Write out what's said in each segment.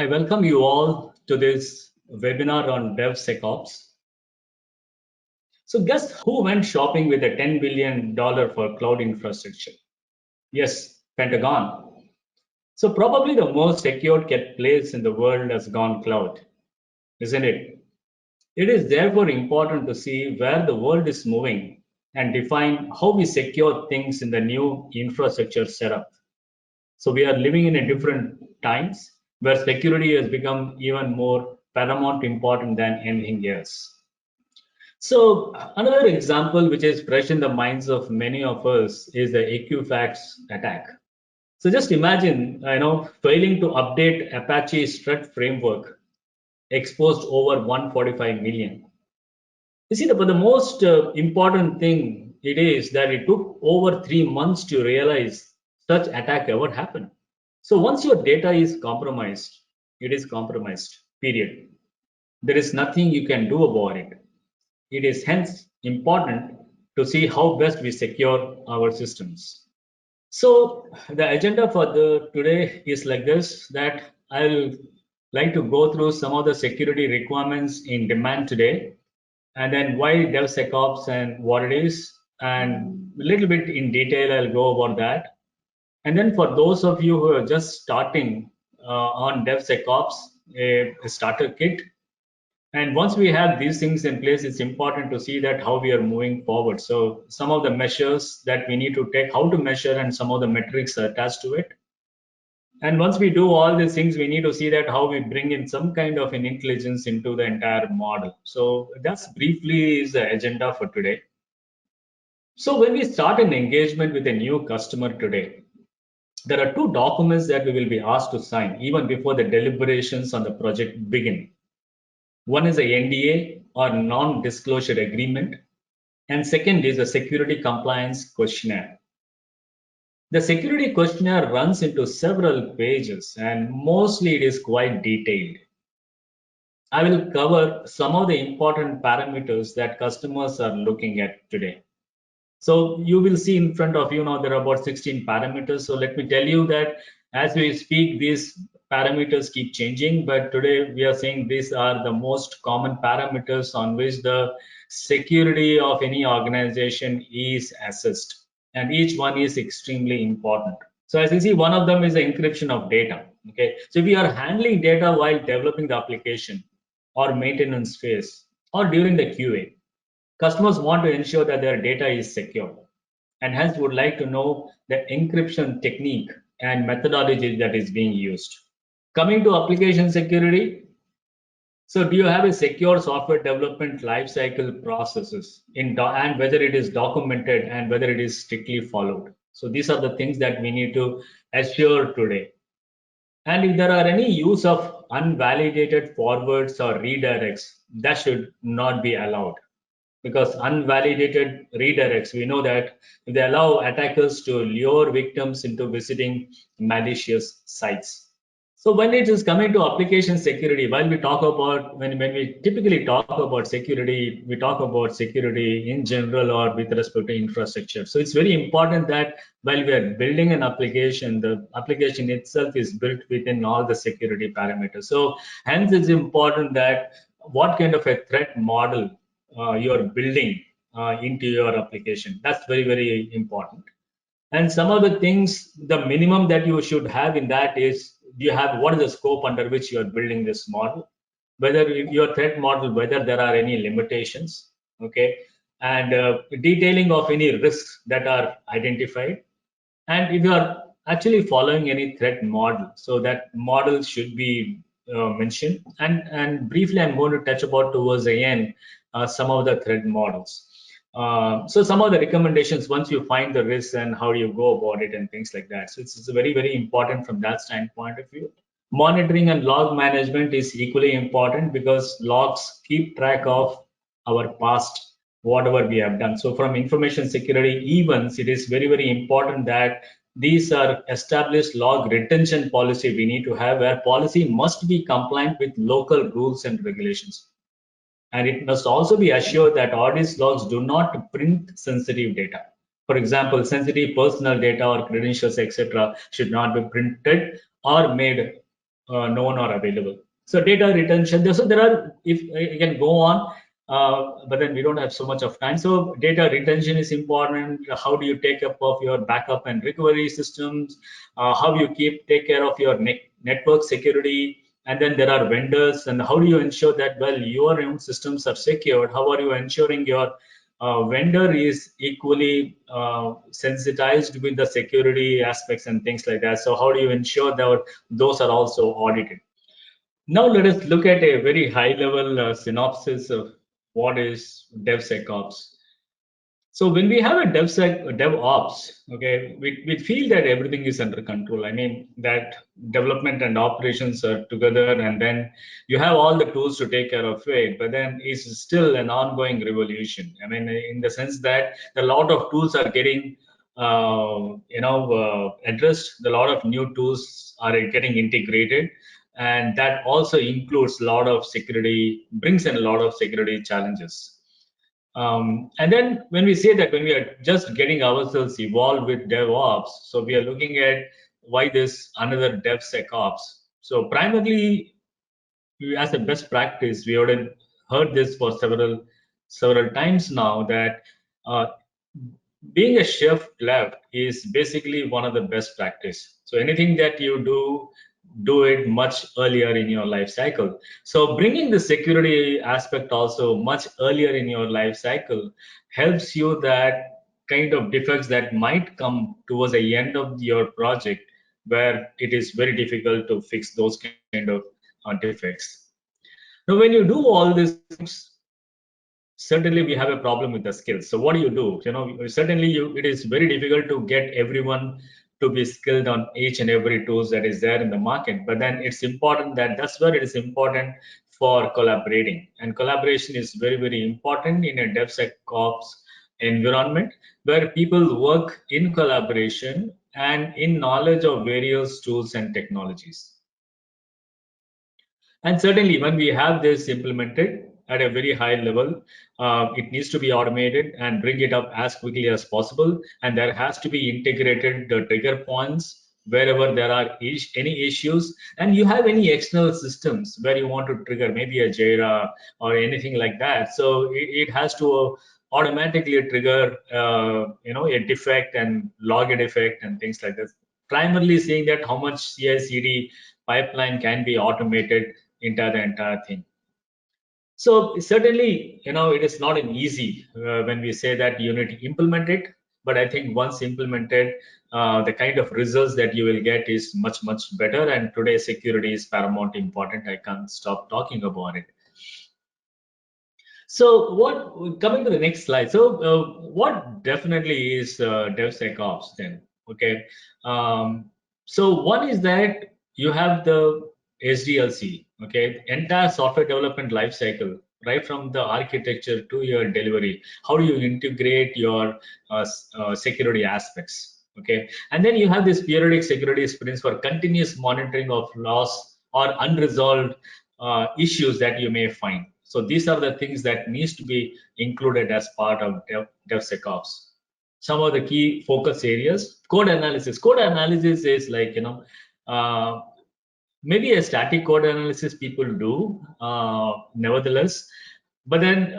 I welcome you all to this webinar on DevSecOps. So guess who went shopping with a $10 billion for cloud infrastructure? Yes, Pentagon. So probably the most secure place in the world has gone cloud, isn't it? It is therefore important to see where the world is moving and define how we secure things in the new infrastructure setup. So we are living in a different times where security has become even more paramount important than anything else. So another example which is fresh in the minds of many of us is the Equifax attack. So just imagine, failing to update Apache Strut framework exposed over 145 million. You see, but the most important thing it is that it took over 3 months to realize such attack ever happened. So once your data is compromised, it is compromised, period. There is nothing you can do about it. It is hence important to see how best we secure our systems. So the agenda for today is like this, that I'll like to go through some of the security requirements in demand today, and then why DevSecOps and what it is, and a little bit in detail I'll go about that. And then for those of you who are just starting on DevSecOps, a starter kit. And once we have these things in place, it's important to see that how we are moving forward. So some of the measures that we need to take, how to measure, and some of the metrics attached to it. And once we do all these things, we need to see that how we bring in some kind of an intelligence into the entire model. So that's briefly is the agenda for today. So when we start an engagement with a new customer today, there are two documents that we will be asked to sign even before the deliberations on the project begin. One is a NDA or non-disclosure agreement, and second is a security compliance questionnaire. The security questionnaire runs into several pages and mostly it is quite detailed. I will cover some of the important parameters that customers are looking at today. So you will see in front of you now there are about 16 parameters. So let me tell you that as we speak, these parameters keep changing, but today we are saying these are the most common parameters on which the security of any organization is assessed, and each one is extremely important. So as you see, one of them is the encryption of data. Okay, so if we are handling data while developing the application or maintenance phase or during the QA, customers want to ensure that their data is secure and hence would like to know the encryption technique and methodology that is being used. Coming to application security, so do you have a secure software development lifecycle processes and whether it is documented and whether it is strictly followed? So these are the things that we need to assure today. And if there are any use of unvalidated forwards or redirects, that should not be allowed, because unvalidated redirects, we know that they allow attackers to lure victims into visiting malicious sites. So when it is coming to application security, while we talk about, when we typically talk about security, we talk about security in general or with respect to infrastructure. So it's very important that while we are building an application, the application itself is built within all the security parameters. So hence it's important that what kind of a threat model you're building into your application. That's very, very important. And some of the things, the minimum that you should have in that is, do you have, what is the scope under which you're building this model? Whether your threat model, whether there are any limitations, okay? And detailing of any risks that are identified. And if you are actually following any threat model, so that model should be mentioned. And briefly, I'm going to touch about towards the end some of the threat models. So some of the recommendations once you find the risk and how do you go about it and things like that. So it's very, very important from that standpoint of view. Monitoring and log management is equally important because logs keep track of our past, whatever we have done. So from information security events, it is very, very important that these are established log retention policy we need to have, where policy must be compliant with local rules and regulations. And it must also be assured that audit logs do not print sensitive data. For example, sensitive personal data or credentials, etc., should not be printed or made no one are available. So data retention. So there are, if I can go on, but then we don't have so much of time. So data retention is important. How do you take up of your backup and recovery systems? How you take care of your network security? And then there are vendors, and how do you ensure that, well, your own systems are secured? How are you ensuring your vendor is equally sensitized with the security aspects and things like that? So how do you ensure that those are also audited? Now let us look at a very high level synopsis of what is DevSecOps. So when we have a DevOps, okay, we feel that everything is under control. I mean that development and operations are together, and then you have all the tools to take care of it. But then it's still an ongoing revolution. I mean, in the sense that a lot of tools are getting, addressed. A lot of new tools are getting integrated, and that also includes a lot of security, brings in a lot of security challenges. And then when we say that when we are just getting ourselves evolved with DevOps, so we are looking at why this another DevSecOps. So primarily, as a best practice, we already heard this for several times now that uh, being a chef left is basically one of the best practice. So anything that you do it much earlier in your life cycle. So bringing the security aspect also much earlier in your life cycle helps you that kind of defects that might come towards the end of your project, where it is very difficult to fix those kind of defects. Now when you do all these things, certainly we have a problem with the skills. So what do? Certainly it is very difficult to get everyone to be skilled on each and every tools that is there in the market. But then it's important that's where it is important for collaborating. And collaboration is very, very important in a DevSecOps environment where people work in collaboration and in knowledge of various tools and technologies. And certainly, when we have this implemented at a very high level, it needs to be automated and bring it up as quickly as possible. And there has to be integrated trigger points wherever there are any issues. And you have any external systems where you want to trigger, maybe a Jira or anything like that. So it has to automatically trigger, a defect and log a defect and things like that. Primarily saying that how much CI/CD pipeline can be automated into the entire thing. So certainly, it is not an easy when we say that you need to implement it. But I think once implemented, the kind of results that you will get is much, much better. And today, security is paramount important. I can't stop talking about it. So coming to the next slide. So what definitely is DevSecOps then? Okay. So one is that you have the SDLC, okay, entire software development lifecycle, right from the architecture to your delivery. How do you integrate your security aspects? Okay. And then you have this periodic security sprints for continuous monitoring of loss or unresolved issues that you may find. So these are the things that needs to be included as part of DevSecOps. Some of the key focus areas: code analysis. Code analysis is like, uh, maybe a static code analysis people do, nevertheless, but then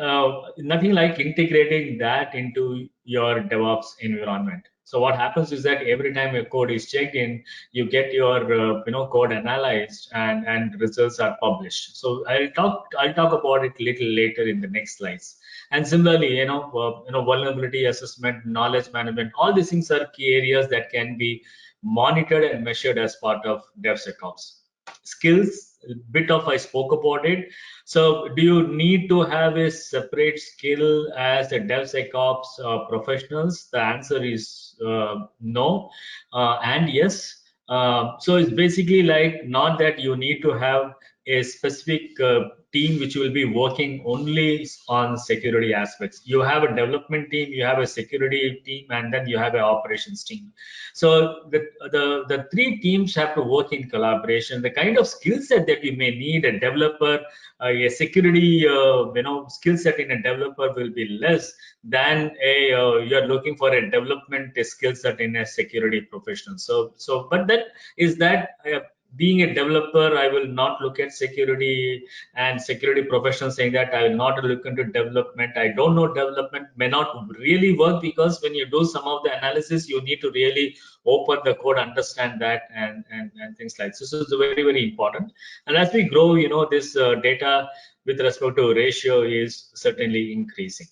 nothing like integrating that into your DevOps environment. So what happens is that every time your code is checked in, you get your code analyzed and results are published. So I'll talk about it a little later in the next slides. And similarly, vulnerability assessment, knowledge management, all these things are key areas that can be monitored and measured as part of DevSecOps. Skills, bit of I spoke about it. So do you need to have a separate skill as a DevSecOps professionals? The answer is no and yes. So it's basically like not that you need to have a specific team which will be working only on security aspects. You have a development team, you have a security team, and then you have an operations team. So the three teams have to work in collaboration. The kind of skill set that you may need a developer, a security skill set in a developer will be less than you're looking for a development skill set in a security professional. So but that is that being a developer, I will not look at security, and security professionals saying that I will not look into development. I don't know development may not really work, because when you do some of the analysis, you need to really open the code, understand that, and things like this. So it's very, very important. And as we grow, this data with respect to ratio is certainly increasing.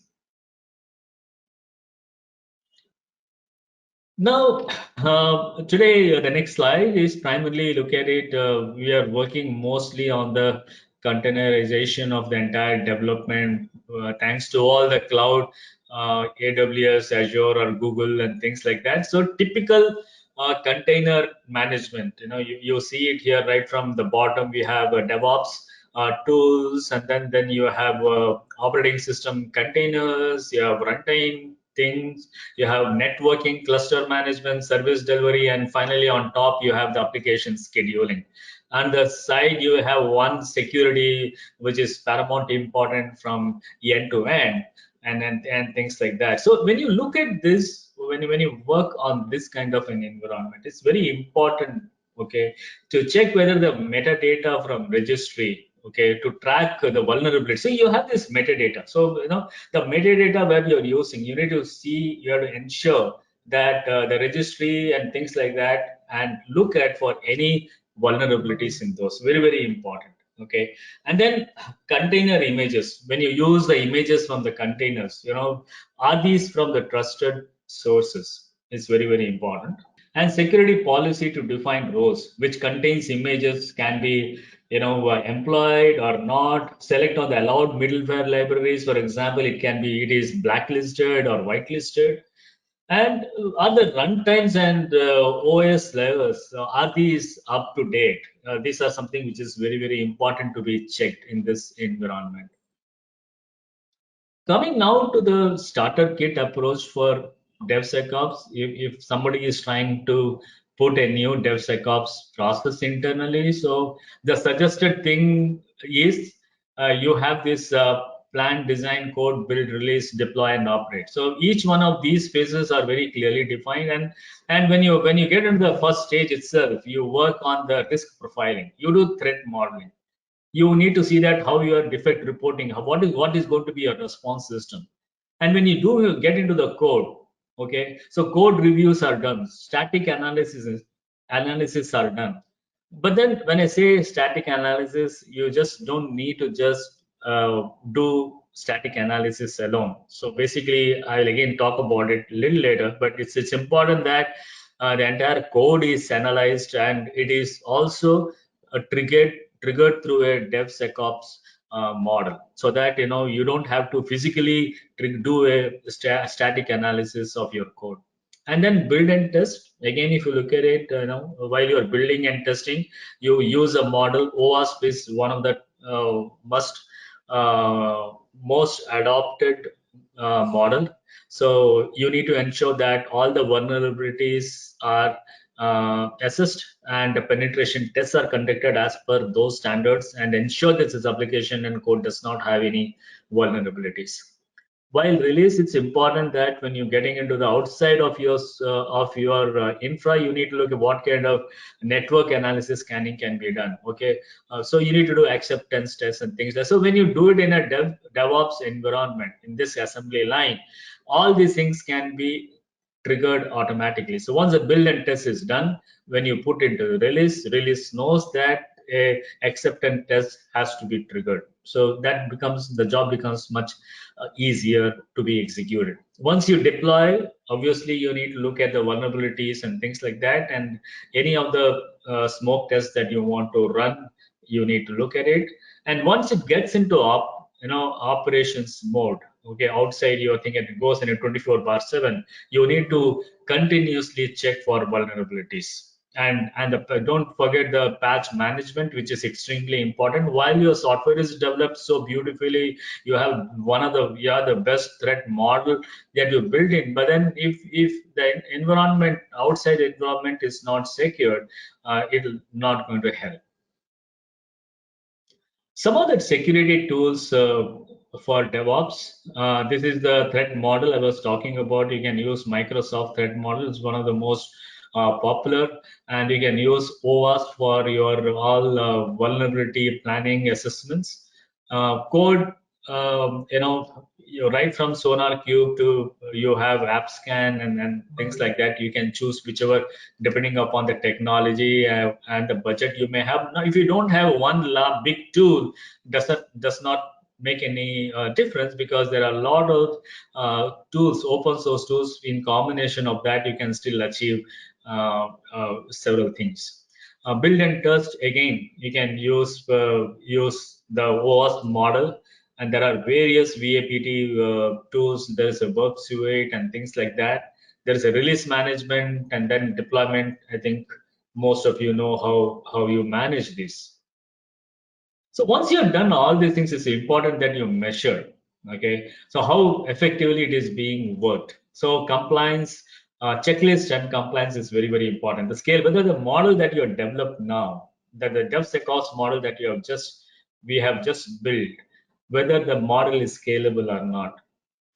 Now, today, the next slide is primarily look at it. We are working mostly on the containerization of the entire development, thanks to all the cloud, AWS, Azure, or Google, and things like that. So, typical container management. You see it here right from the bottom. We have DevOps tools, and then you have operating system containers. You have runtime things, you have networking, cluster management, service delivery, and finally on top you have the application scheduling. On the side you have one security, which is paramount important from end to end, and things like that. So when you look at this, when you work on this kind of an environment, it's very important, okay, to check whether the metadata from registry, okay, to track the vulnerability. So you have this metadata. So the metadata where you're using, you need to see, you have to ensure that the registry and things like that, and look at for any vulnerabilities in those. Very, very important. Okay. And then container images. When you use the images from the containers, are these from the trusted sources? It's very, very important. And security policy to define roles, which contains images, can be employed or not. Select on the allowed middleware libraries. For example, it is blacklisted or whitelisted. And are the runtimes and OS levels, are these up to date? These are something which is very, very important to be checked in this environment. Coming now to the starter kit approach for DevSecOps, if somebody is trying to put a new DevSecOps process internally, so the suggested thing is you have this plan, design, code, build, release, deploy, and operate. So each one of these phases are very clearly defined, and when you get into the first stage itself, you work on the risk profiling, you do threat modeling, you need to see that how your defect reporting, what is going to be your response system. And when you do get into the code, okay, so code reviews are done, static analysis are done. But then when I say static analysis, you just don't need to just do static analysis alone. So basically, I'll again talk about it a little later, but it's important that the entire code is analyzed, and it is also triggered through a DevSecOps model, so that you don't have to physically do a static analysis of your code. And then build and test. Again, if you look at it, while you're building and testing, you use a model. OWASP is one of the most adopted model. So you need to ensure that all the vulnerabilities are assessed, and the penetration tests are conducted as per those standards, and ensure that this application and code does not have any vulnerabilities. While release, it's important that when you're getting into the outside of your infra, you need to look at what kind of network analysis scanning can be done. Okay, so you need to do acceptance tests and things like that. So when you do it in a DevOps environment, in this assembly line, all these things can be triggered automatically. So once the build and test is done, when you put into the release knows that a acceptance test has to be triggered. So that becomes, the job becomes much easier to be executed. Once you deploy, obviously you need to look at the vulnerabilities and things like that, and any of the smoke tests that you want to run, you need to look at it. And once it gets into operations mode, okay, outside you're thinking it goes in a 24/7, you need to continuously check for vulnerabilities. And don't forget the patch management, which is extremely important. While your software is developed so beautifully, you have the best threat model that you build in, but then if the environment, outside environment, is not secured, it'll not going to help. Some of the security tools for DevOps, this is the threat model I was talking about. You can use Microsoft threat model. It's one of the most popular, and you can use OWASP for your all vulnerability planning assessments. Code, right from SonarQube to you have AppScan and things like that. You can choose whichever depending upon the technology and the budget you may have. Now, if you don't have one big tool, does not make any difference, because there are a lot of tools, open source tools. In combination of that, you can still achieve several things. Build and test, again, you can use the OWASP model, and there are various VAPT tools. There is a work suite and things like that. There is a release management and then deployment. I think most of you know how you manage this. So once you have done all these things, it's important that you measure. Okay, so how effectively it is being worked. So compliance, checklist and compliance is very important. The scale, whether the model that you have developed now, that the DevSecOps model that we have just built, whether the model is scalable or not.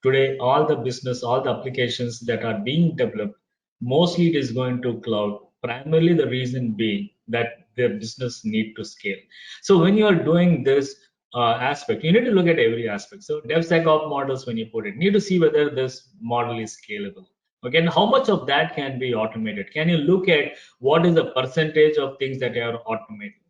Today, all the business, all the applications that are being developed, mostly it is going to cloud. Primarily, the reason being that their business need to scale. So when you are doing this aspect, you need to look at every aspect. So DevSecOps models, when you put it, need to see whether this model is scalable. Again, how much of that can be automated? Can you look at what is the percentage of things that are automated?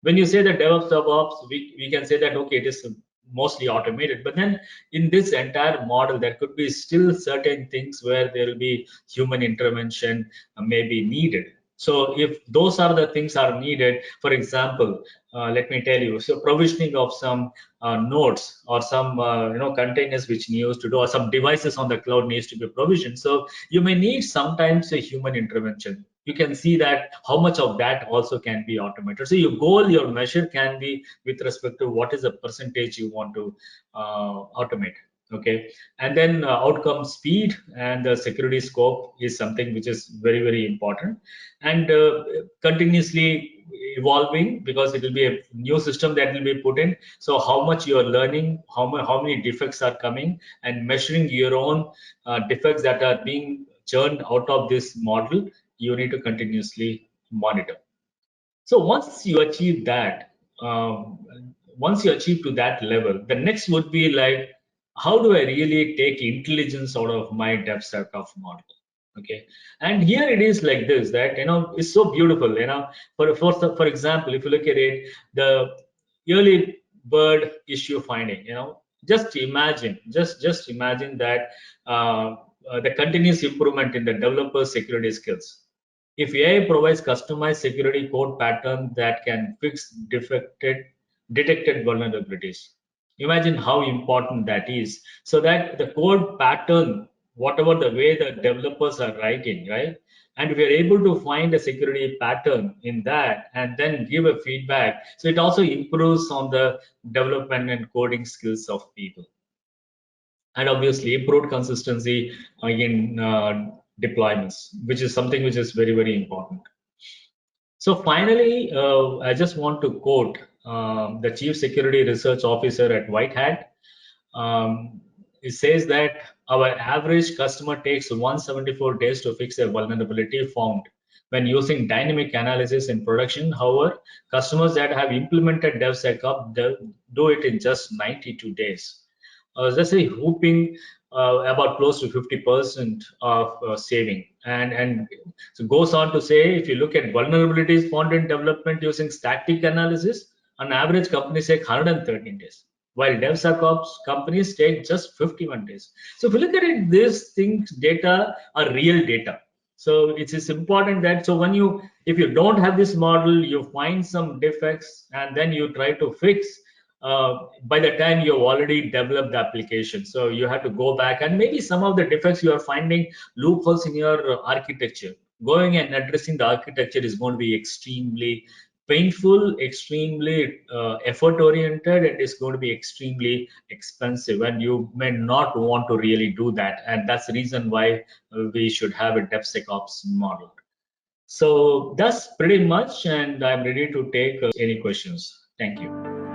When you say that DevOps, we can say that, okay, it is mostly automated, but then in this entire model, there could be still certain things where there will be human intervention may be needed. So if those are the things are needed, for example, let me tell you, so provisioning of some nodes or some containers which needs to do, or some devices on the cloud needs to be provisioned. So you may need sometimes a human intervention. You can see that how much of that also can be automated. So your goal, your measure can be with respect to what is the percentage you want to automate. Okay, and then outcome speed and the security scope is something which is very important, and continuously evolving, because it will be a new system that will be put in. So how much you are learning, how many defects are coming, and measuring your own defects that are being churned out of this model, you need to continuously monitor. So once you achieve that, once you achieve to that level, the next would be like, how do I really take intelligence out of my DevSecOps model? Okay, and here it is like this, that it's so beautiful. For example, if you look at it, the early bird issue finding. Just imagine, just imagine that the continuous improvement in the developer security skills. If AI provides customized security code pattern that can fix detected vulnerabilities, imagine how important that is. So that the code pattern, whatever the way the developers are writing, right? And we are able to find a security pattern in that and then give a feedback. So it also improves on the development and coding skills of people. And obviously improved consistency in deployments, which is something which is very important. So finally, I just want to quote the Chief Security Research Officer at White Hat. It says that our average customer takes 174 days to fix a vulnerability found when using dynamic analysis in production. However, customers that have implemented DevSecOps do it in just 92 days. Let's say whooping about close to 50% of saving. And so goes on to say, if you look at vulnerabilities found in development using static analysis, on average companies take 113 days, while DevSecOps companies take just 51 days. So if you look at it, these things, data are real data. So it is important that, so if you don't have this model, you find some defects and then you try to fix, by the time you've already developed the application. So you have to go back, and maybe some of the defects you are finding loopholes in your architecture. Going and addressing the architecture is going to be extremely painful, extremely effort oriented, and it's going to be extremely expensive, and you may not want to really do that. And that's the reason why we should have a DevSecOps model. So that's pretty much, and I'm ready to take any questions. Thank you.